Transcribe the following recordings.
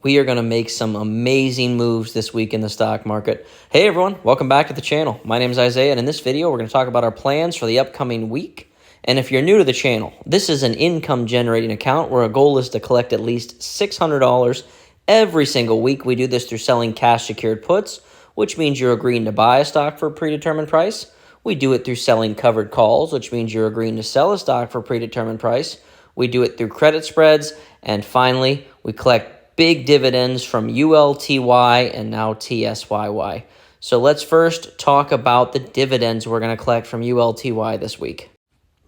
We are going to make some amazing moves this week in the stock market. Hey everyone, welcome back to the channel. My name is Isaiah, and in this video, we're going to talk about our plans for the upcoming week. And if you're new to the channel, this is an income generating account where our goal is to collect at least $600 every single week. We do this through selling cash secured puts, which means you're agreeing to buy a stock for a predetermined price. We do it through selling covered calls, which means you're agreeing to sell a stock for a predetermined price. We do it through credit spreads. And finally, we collect big dividends from ULTY and now TSYY. So let's first talk about the dividends we're going to collect from ULTY this week.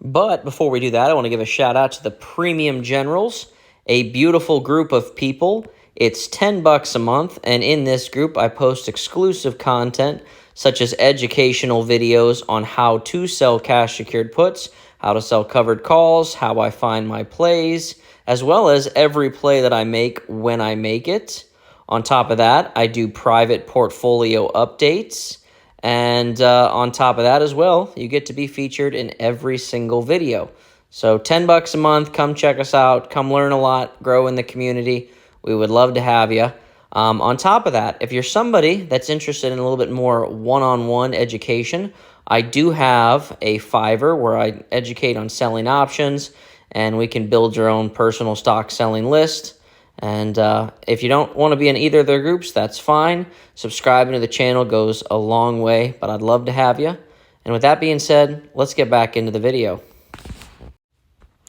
But before we do that, I want to give a shout out to the Premium Generals, a beautiful group of people. It's $10 a month, and in this group, I post exclusive content such as educational videos on how to sell cash secured puts, how to sell covered calls, how I find my plays, as well as every play that I make when I make it. On top of that, I do private portfolio updates. And on top of that as well, you get to be featured in every single video. So $10 a month, come check us out, come learn a lot, grow in the community. We would love to have you. On top of that, if you're somebody that's interested in a little bit more one-on-one education, I do have a Fiverr where I educate on selling options, and we can build your own personal stock selling list. And if you don't want to be in either of their groups, that's fine. Subscribing to the channel goes a long way, but I'd love to have you. And with that being said, let's get back into the video.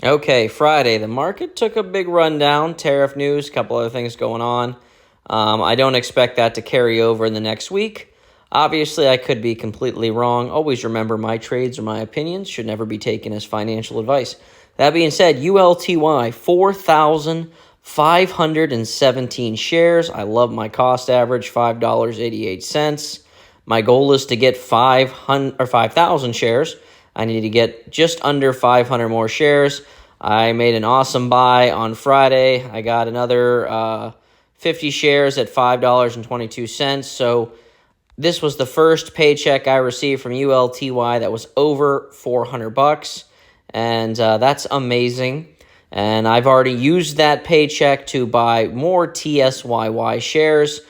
Okay, Friday, the market took a big rundown. Tariff news, a couple other things going on. I don't expect that to carry over in the next week. Obviously, I could be completely wrong. Always remember, my trades or my opinions should never be taken as financial advice. That being said, ULTY, 4,517 shares. I love my cost average, $5.88. My goal is to get 5,000 shares. I need to get just under 500 more shares. I made an awesome buy on Friday. I got another 50 shares at $5.22. So this was the first paycheck I received from ULTY that was over $400. And that's amazing. And I've already used that paycheck to buy more TSYY shares.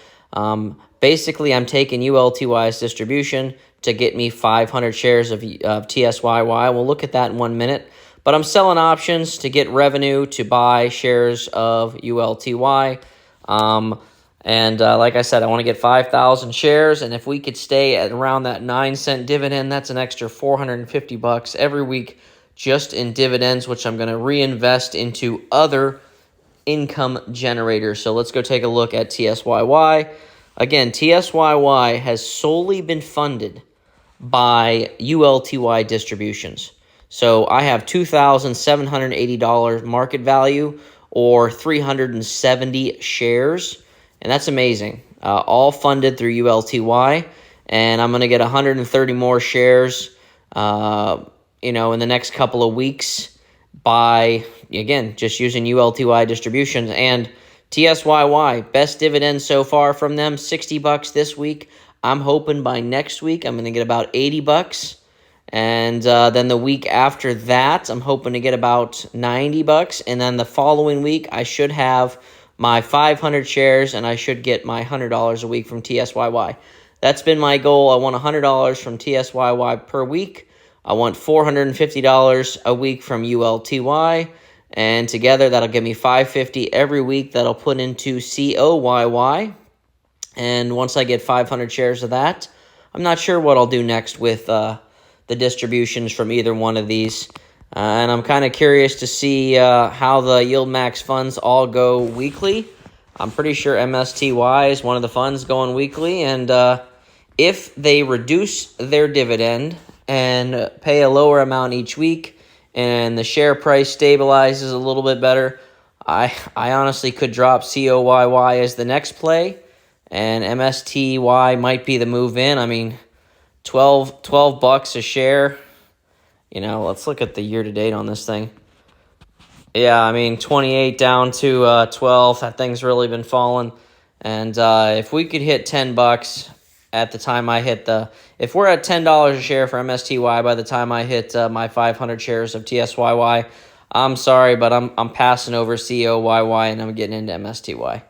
Basically, I'm taking ULTY's distribution to get me 500 shares of TSYY. We'll look at that in 1 minute. But I'm selling options to get revenue to buy shares of ULTY. Like I said, I want to get 5,000 shares. And if we could stay at around that 9-cent dividend, that's an extra $450 every week just in dividends, which I'm going to reinvest into other income generators. So let's go take a look at TSYY. Again, TSYY has solely been funded by ULTY distributions. So I have $2,780 market value or 370 shares, and that's amazing. All funded through ULTY, and I'm going to get 130 more shares in the next couple of weeks by, again, just using ULTY distributions. And TSYY, best dividend so far from them, $60 this week. I'm hoping by next week I'm going to get about $80. And then the week after that, I'm hoping to get about $90. And then the following week, I should have my 500 shares, and I should get my $100 a week from TSYY. That's been my goal. I want $100 from TSYY per week. I want $450 a week from ULTY, and together that'll give me $550 every week that'll put into COYY. And once I get 500 shares of that, I'm not sure what I'll do next with the distributions from either one of these. And I'm kind of curious to see how the Yield Max funds all go weekly. I'm pretty sure MSTY is one of the funds going weekly, and if they reduce their dividend and pay a lower amount each week, and the share price stabilizes a little bit better, I honestly could drop COYY as the next play, and MSTY might be the move in. I mean, $12 a share. Let's look at the year-to-date on this thing. Yeah, I mean, 28 down to 12. That thing's really been falling. And if we could hit $10 at the time I hit if we're at $10 a share for MSTY by the time I hit my 500 shares of TSYY, I'm sorry, but I'm passing over COYY and I'm getting into MSTY.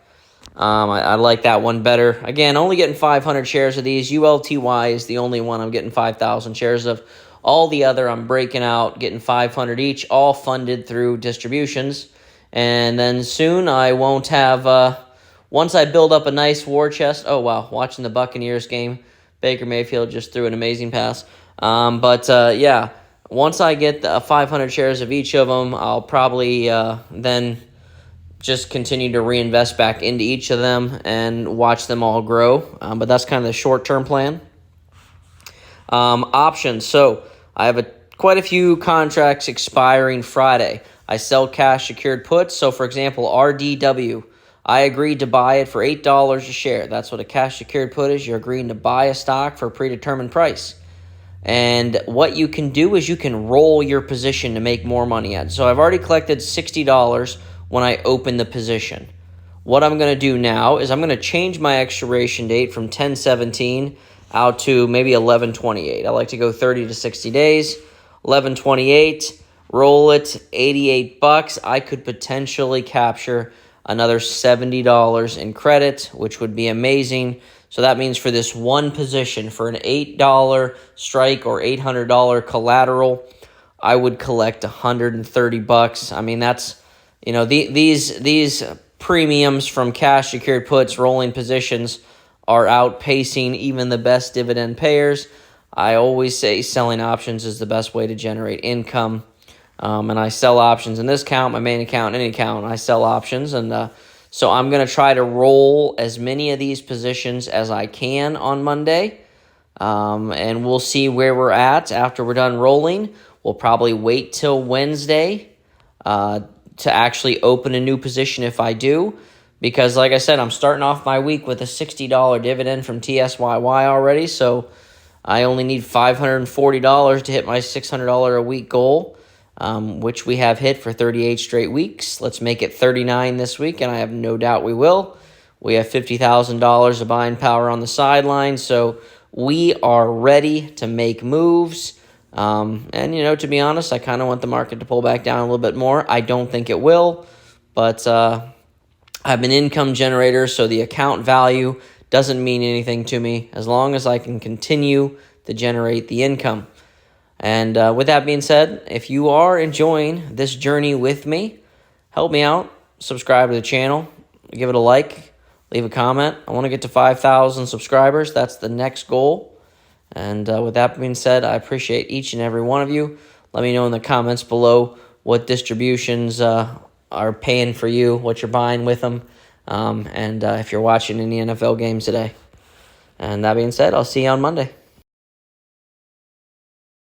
I like that one better. Again, only getting 500 shares of these. ULTY is the only one I'm getting 5,000 shares of. All the other I'm breaking out, getting 500 each, all funded through distributions. And then soon I won't have, once I build up a nice war chest. Oh, wow, watching the Buccaneers game. Baker Mayfield just threw an amazing pass. Yeah, once I get 500 shares of each of them, I'll probably then just continue to reinvest back into each of them and watch them all grow. But that's kind of the short-term plan. Options. So I have quite a few contracts expiring Friday. I sell cash secured puts. So, for example, RDW, I agreed to buy it for $8 a share. That's what a cash secured put is. You're agreeing to buy a stock for a predetermined price. And what you can do is you can roll your position to make more money at. So I've already collected $60 when I open the position. What I'm going to do now is I'm going to change my expiration date from 10/17 out to maybe 11/28. I like to go 30 to 60 days. 11/28, roll it, $88. I could potentially capture another $70 in credit, which would be amazing. So that means for this one position, for an $8 strike or $800 collateral, I would collect $130. I mean, that's, these premiums from cash secured puts, rolling positions, are outpacing even the best dividend payers. I always say selling options is the best way to generate income. And I sell options in this account, my main account, any account. I sell options, and so I'm going to try to roll as many of these positions as I can on Monday, and we'll see where we're at after we're done rolling. We'll probably wait till Wednesday to actually open a new position if I do, because like I said, I'm starting off my week with a $60 dividend from TSYY already, so I only need $540 to hit my $600 a week goal, which we have hit for 38 straight weeks. Let's make it 39 this week, and I have no doubt we will. We have $50,000 of buying power on the sideline, so we are ready to make moves. And, to be honest, I kind of want the market to pull back down a little bit more. I don't think it will, but I'm an income generator, so the account value doesn't mean anything to me as long as I can continue to generate the income. And with that being said, if you are enjoying this journey with me, help me out. Subscribe to the channel. Give it a like. Leave a comment. I want to get to 5,000 subscribers. That's the next goal. And with that being said, I appreciate each and every one of you. Let me know in the comments below what distributions are paying for you, what you're buying with them, and if you're watching any NFL games today. And that being said, I'll see you on Monday.